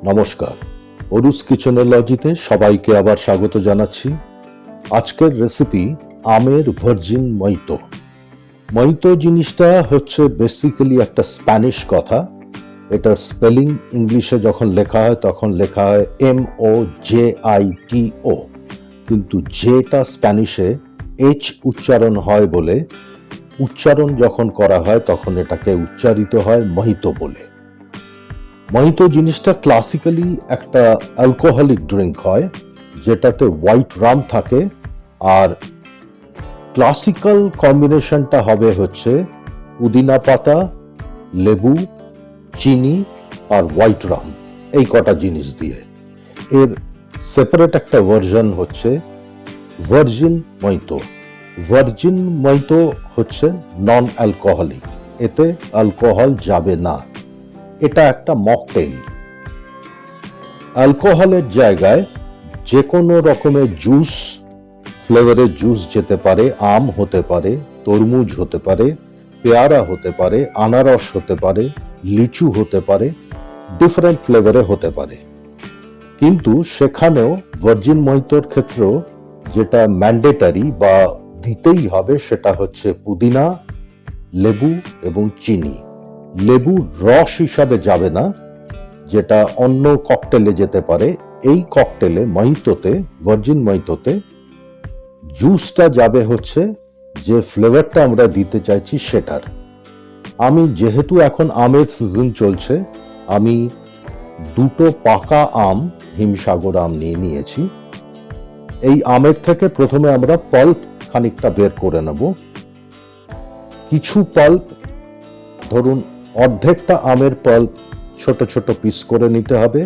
নমস্কার, অরুস কিচেনোলজিতে সবাইকে আবার স্বাগত জানাচ্ছি। আজকের রেসিপি আমের ভার্জিন মইতো। মইতো জিনিসটা হচ্ছে বেসিক্যালি একটা স্প্যানিশ কথা। এটার স্পেলিং ইংলিশে যখন লেখা হয় তখন লেখা হয় MOJITO, কিন্তু যেটা স্প্যানিশে H উচ্চারণ হয় বলে উচ্চারণ যখন করা হয় তখন এটাকে উচ্চারিত হয় মহিতো বলে। মহিতো জিনিসটা ক্লাসিক্যালি একটা অ্যালকোহলিক ড্রিঙ্ক হয়, যেটাতে হোয়াইট রাম থাকে, আর ক্লাসিক্যাল কম্বিনেশনটা হবে হচ্ছে পুদিনা পাতা, লেবু, চিনি আর হোয়াইট রাম, এই কটা জিনিস দিয়ে। এর সেপারেট একটা ভার্জন হচ্ছে ভার্জিন মইতো। ভার্জিন মইতো হচ্ছে নন অ্যালকোহলিক, এতে অ্যালকোহল যাবে না। এটা একটা মকটেইল। অ্যালকোহলের জায়গায় যে কোনো রকমের জুস, ফ্লেভারের জুস যেতে পারে, আম হতে পারে, তরমুজ হতে পারে, পেয়ারা হতে পারে, আনারস হতে পারে, লিচু হতে পারে, ডিফারেন্ট ফ্লেভারে হতে পারে। কিন্তু সেখানেও ভার্জিন মইতোর ক্ষেত্রেও যেটা ম্যান্ডেটারি বা দিতেই হবে সেটা হচ্ছে পুদিনা, লেবু এবং চিনি। লেবু রস হিসাবে যাবে না, যেটা অন্য ককটেলে যেতে পারে। এই ককটেলে মহিতোতে, ভার্জিন মহিতোতে জুসটা যাবে হচ্ছে যে ফ্লেভারটা আমরা দিতে চাইছি সেটার। আমি যেহেতু এখন আমের সিজন চলছে, আমি দুটো পাকা আম, হিমসাগর আম নিয়ে নিয়েছি। এই আমের থেকে প্রথমে আমরা পাল্প খানিকটা বের করে নেব। কিছু পাল্প, ধরুন অর্ধেকটা আমের পাল্প ছোট ছোট পিস করে নিতে হবে।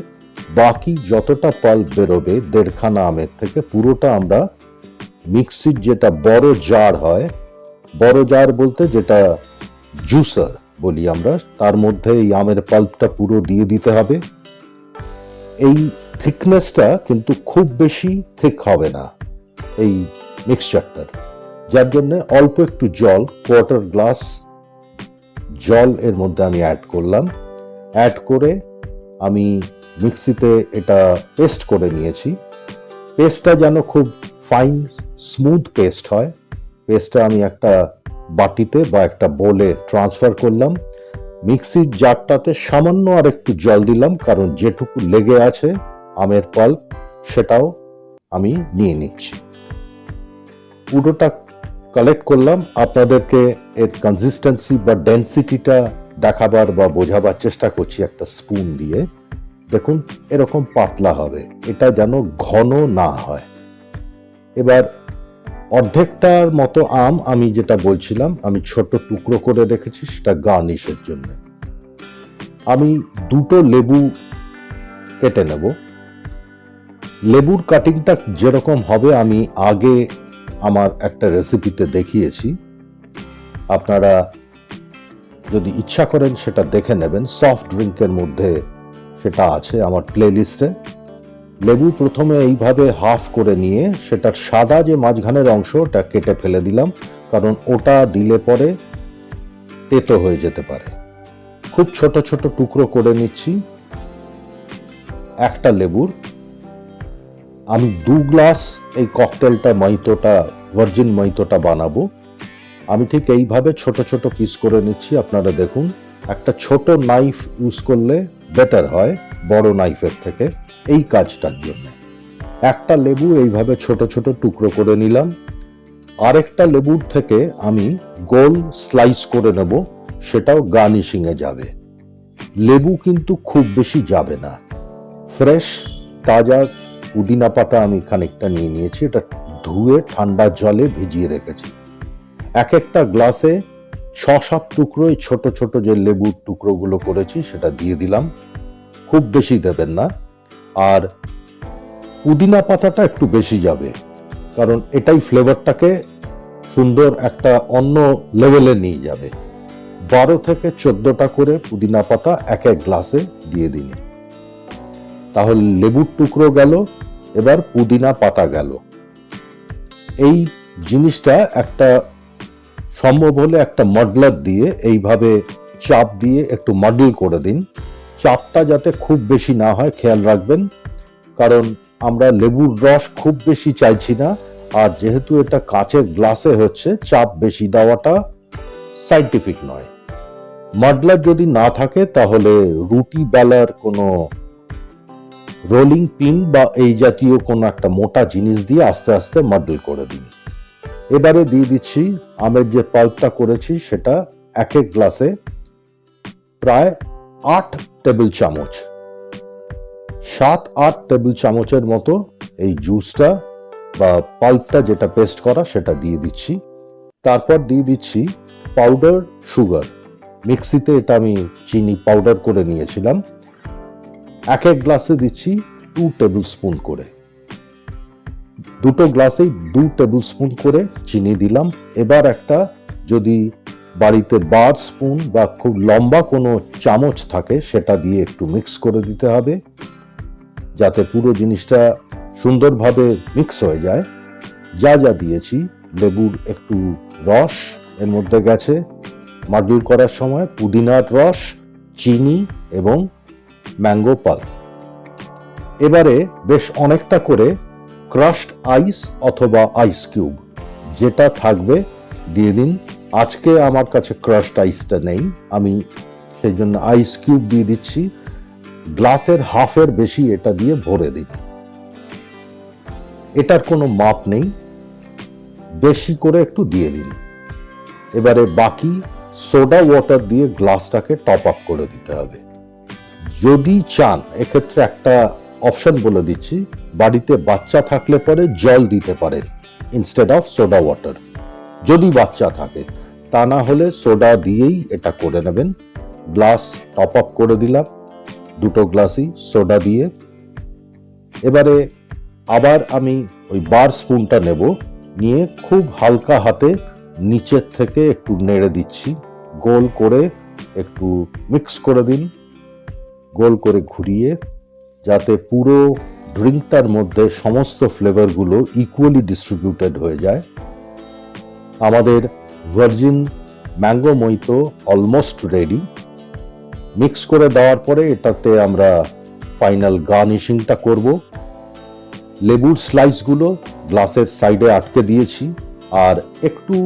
বাকি যতটা পাল্প বেরোবে দেড়খানা আমের থেকে, পুরোটা আমরা মিক্সির যেটা বড় জার হয়, বড় জার বলতে যেটা জুসার বলি আমরা, তার মধ্যে এই আমের পাল্পটা পুরো দিয়ে দিতে হবে। এই থিকনেসটা কিন্তু খুব বেশি থিক হবে না এই মিক্সচারটার, যার জন্য অল্প একটু জল, কোয়ার্টার গ্লাস জল এর মধ্যে আমি অ্যাড করলাম। অ্যাড করে আমি মিক্সিতে এটা পেস্ট করে নিয়েছি। পেস্টটা যেন খুব ফাইন স্মুথ পেস্ট হয়। পেস্টটা আমি একটা বাটিতে বা একটা বোলে ট্রান্সফার করলাম। মিক্সির জারটাতে সামান্য আর একটু জল দিলাম, কারণ যেটুকু লেগে আছে আমের পাল্প সেটাও আমি নিয়ে নিচ্ছি। পুরোটা কালেক্ট করলাম। আপনাদেরকে এর কনসিস্টেন্সি বা ডেন্সিটিটা দেখাবার বা বোঝাবার চেষ্টা করছি একটা স্পুন দিয়ে। দেখুন এরকম পাতলা হবে, এটা যেন ঘন না হয়। এবার অর্ধেকটার মতো আম আমি যেটা বলছিলাম আমি ছোট টুকরো করে রেখেছি, সেটা গার্নিশের জন্য। আমি দুটো লেবু কেটে নেব। লেবুর কাটিংটা যেরকম হবে আমি আগে আমার একটা রেসিপিতে দেখিয়েছি, আপনারা যদি ইচ্ছা করেন সেটা দেখে নেবেন। সফট ড্রিঙ্কের মধ্যে সেটা আছে আমার প্লে লিস্টে। লেবু প্রথমে এইভাবে হাফ করে নিয়ে সেটার সাদা যে মাঝখানের অংশ ওটা কেটে ফেলে দিলাম, কারণ ওটা দিলে পরে তেতো হয়ে যেতে পারে। খুব ছোট ছোট টুকরো করে নিচ্ছি একটা লেবুর। আমি 2 গ্লাস এই ককটেলটা মইতোটা, ভার্জিন মইতোটা বানাবো। আমি ঠিক এইভাবে ছোট ছোট পিস করে নিচ্ছি। আপনারা দেখুন, একটা ছোট নাইফ ইউজ করলে বেটার হয় বড় নাইফের থেকে এই কাজটার জন্য। একটা লেবু এইভাবে ছোট ছোট টুকরো করে নিলাম। আরেকটা লেবুর থেকে আমি গোল স্লাইস করে নেব, সেটাও গার্নিশিং এ যাবে। লেবু কিন্তু খুব বেশি যাবে না। ফ্রেশ তাজা পুদিনা পাতা আমি খানিকটা নিয়ে নিয়েছি, এটা ধুয়ে ঠান্ডা জলে ভিজিয়ে রেখেছি। এক একটা গ্লাসে 6-7 টুকরো এই ছোট ছোট যে লেবুর টুকরোগুলো করেছি সেটা দিয়ে দিলাম। খুব বেশি দেবেন না। আর পুদিনা পাতাটা একটু বেশি যাবে, কারণ এটাই ফ্লেভারটাকে সুন্দর একটা অন্য লেভেলে নিয়ে যাবে। 12 থেকে 14টা করে পুদিনা পাতা এক এক গ্লাসে দিয়ে দিন। তাহলে লেবুর টুকরো গেল, এবার পুদিনা পাতা গেল। এই জিনিসটা একটা সম্ভব হলে একটা মডলার দিয়ে এইভাবে চাপ দিয়ে একটু মডেল করে দিন, চাপটা যাতে খুব বেশি না হয় খেয়াল রাখবেন, কারণ আমরা লেবুর রস খুব বেশি চাইছি না। আর যেহেতু এটা কাঁচের গ্লাসে হচ্ছে, চাপ বেশি দেওয়াটা সাইন্টিফিক নয়। মাডলার যদি না থাকে তাহলে রুটি বেলার কোনো রোলিং পিন বা এই জাতীয় কোনো একটা মোটা জিনিস দিয়ে আস্তে আস্তে মাডল করে দিন। এবারে দিয়ে দিচ্ছি আমের যে পাল্পটা করেছি সেটা এক এক গ্লাসে প্রায় 8 টেবিল চামচ, 7-8 টেবিল চামচের মতো এই জুসটা বা পাল্পটা যেটা পেস্ট করা সেটা দিয়ে দিচ্ছি। তারপর দিয়ে দিচ্ছি পাউডার সুগার। মিক্সিতে এটা আমি চিনি পাউডার করে নিয়েছিলাম। এক এক গ্লাসে দিচ্ছি 2 টেবিল স্পুন করে, দুটো গ্লাসেই 2 টেবিল স্পুন করে চিনি দিলাম। এবার একটা যদি বাড়িতে বার স্পুন বা খুব লম্বা কোনো চামচ থাকে সেটা দিয়ে একটু মিক্স করে দিতে হবে, যাতে পুরো জিনিসটা সুন্দরভাবে মিক্স হয়ে যায়। যা যা দিয়েছি, লেবুর একটু রস এর মধ্যে গেছে মাডল করার সময়, পুদিনার রস, চিনি এবং ম্যাঙ্গো পাল্প। এবারে বেশ অনেকটা করে ক্রাশড আইস অথবা আইস কিউব যেটা থাকবে দিয়ে দিন। আজকে আমার কাছে ক্রাশড আইসটা নেই, আমি সেই জন্য আইস কিউব দিয়ে দিচ্ছি। গ্লাসের হাফের বেশি এটা দিয়ে ভরে দিন। এটার কোনো মাপ নেই, বেশি করে একটু দিয়ে দিন। এবারে বাকি সোডা ওয়াটার দিয়ে গ্লাসটাকে টপ আপ করে দিতে হবে। যদি চান, এক্ষেত্রে একটা অপশন বলে দিচ্ছি, বাড়িতে বাচ্চা থাকলে পরে জল দিতে পারেন ইনস্টেড অফ সোডা ওয়াটার, যদি বাচ্চা থাকে। তা না হলে সোডা দিয়েই এটা করে নেবেন। গ্লাস টপ আপ করে দিলাম দুটো গ্লাসই সোডা দিয়ে। এবারে আবার আমি ওই বার স্পুনটা নেব, নিয়ে খুব হালকা হাতে নিচের থেকে একটু নেড়ে দিচ্ছি, গোল করে একটু মিক্স করে দিন, গোল করে ঘুরিয়ে, যাতে পুরো ড্রিঙ্কটার মধ্যে সমস্ত ফ্লেভারগুলো ইকুয়ালি ডিস্ট্রিবিউটেড হয়ে যায়। আমাদের ভার্জিন ম্যাঙ্গো মইতো অলমোস্ট রেডি। মিক্স করে দেওয়ার পরে এটাতে আমরা ফাইনাল গার্নিশিংটা করব। লেবুর স্লাইসগুলো গ্লাসের সাইডে আটকে দিয়েছি, আর একটু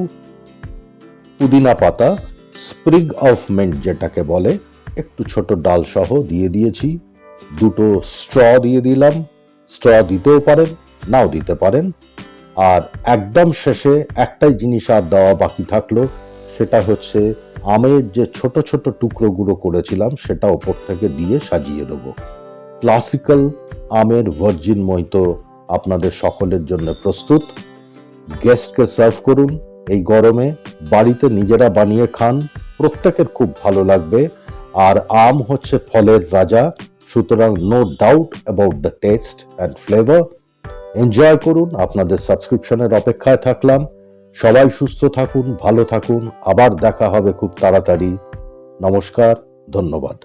পুদিনা পাতা, স্প্রিগ অফ মিন্ট যেটাকে বলে, একটু ছোট ডাল সহ দিয়ে দিয়েছি। দুটো স্ট্র দিয়ে দিলাম, স্ট্র দিতেও পারেন নাও দিতে পারেন। আর একদম শেষে একটাই জিনিস আর দেওয়া বাকি থাকলো, সেটা হচ্ছে আমের যে ছোট ছোট টুকরোগুলো করেছিলাম সেটা ওপর থেকে দিয়ে সাজিয়ে দেব। ক্লাসিক্যাল আমের ভার্জিন মইতো আপনাদের সকলের জন্য প্রস্তুত। গেস্টকে সার্ভ করুন এই গরমে, বাড়িতে নিজেরা বানিয়ে খান, প্রত্যেকের খুব ভালো লাগবে। আর আম হচ্ছে ফলের রাজা, সুতরাং no doubt about the taste and flavour. Enjoy করুন। আপনাদের সাবস্ক্রিপশনের অপেক্ষায় থাকলাম। সবাই সুস্থ থাকুন, ভালো থাকুন। আবার দেখা হবে খুব তাড়াতাড়ি। নমস্কার, ধন্যবাদ।